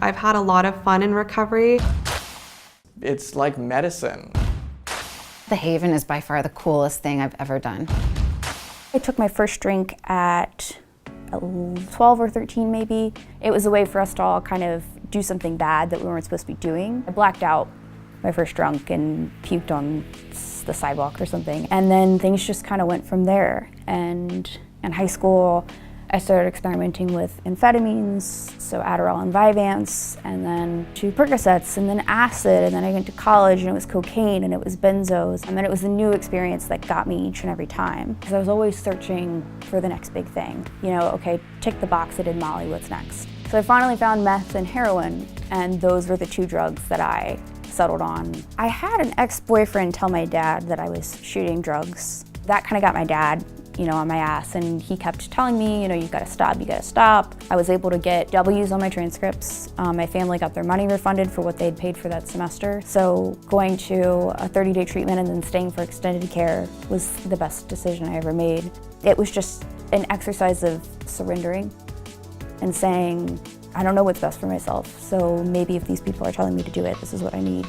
I've had a lot of fun in recovery. It's like medicine. The Haven is by far the coolest thing I've ever done. I took my first drink at 12 or 13 maybe. It was a way for us to all kind of do something bad that we weren't supposed to be doing. I blacked out my first drunk and puked on the sidewalk or something. And then things just kind of went from there. And in high school, I started experimenting with amphetamines, so Adderall and Vyvanse, and then to Percocets, and then acid, and then I went to college and it was cocaine and it was benzos. And then it was the new experience that got me each and every time. Because I was always searching for the next big thing. You know, okay, tick the box, I did Molly, what's next? So I finally found meth and heroin, and those were the two drugs that I settled on. I had an ex-boyfriend tell my dad that I was shooting drugs. That kind of got my dad, you know, on my ass, and he kept telling me, you know, you gotta stop, you gotta stop. I was able to get W's on my transcripts. My family got their money refunded for what they'd paid for that semester. So going to a 30-day treatment and then staying for extended care was the best decision I ever made. It was just an exercise of surrendering and saying, I don't know what's best for myself, so maybe if these people are telling me to do it, this is what I need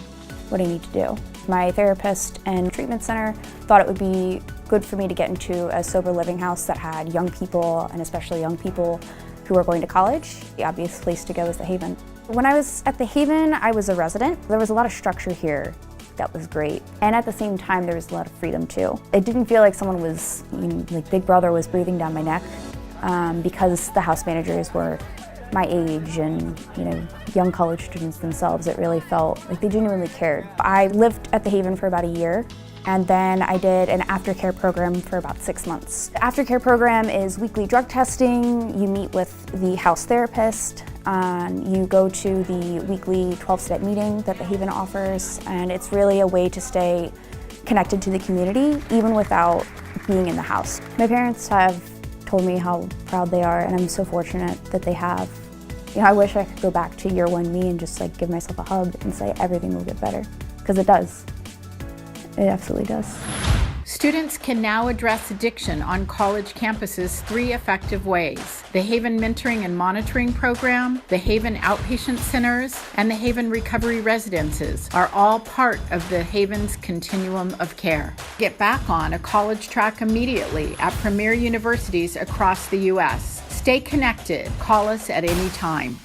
to do. My therapist and treatment center thought it would be good for me to get into a sober living house that had young people, and especially young people who are going to college. The obvious place to go is the Haven. When I was at the Haven, I was a resident. There was a lot of structure here that was great. And at the same time, there was a lot of freedom too. It didn't feel like someone was, you know, like Big Brother was breathing down my neck, because the house managers were my age and, you know, young college students themselves. It really felt like they genuinely cared. I lived at the Haven for about a year, and then I did an aftercare program for about 6 months. The aftercare program is weekly drug testing. You meet with the house therapist. You go to the weekly 12-step meeting that the Haven offers, and it's really a way to stay connected to the community, even without being in the house. My parents have told me how proud they are, and I'm so fortunate that they have. You know, I wish I could go back to year one me and just like give myself a hug and say everything will get better, because it does. It absolutely does. Students can now address addiction on college campuses 3 effective ways: the Haven Mentoring and Monitoring Program, the Haven Outpatient Centers, and the Haven Recovery Residences are all part of the Haven's continuum of care. Get back on a college track immediately at premier universities across the U.S. Stay connected. Call us at any time.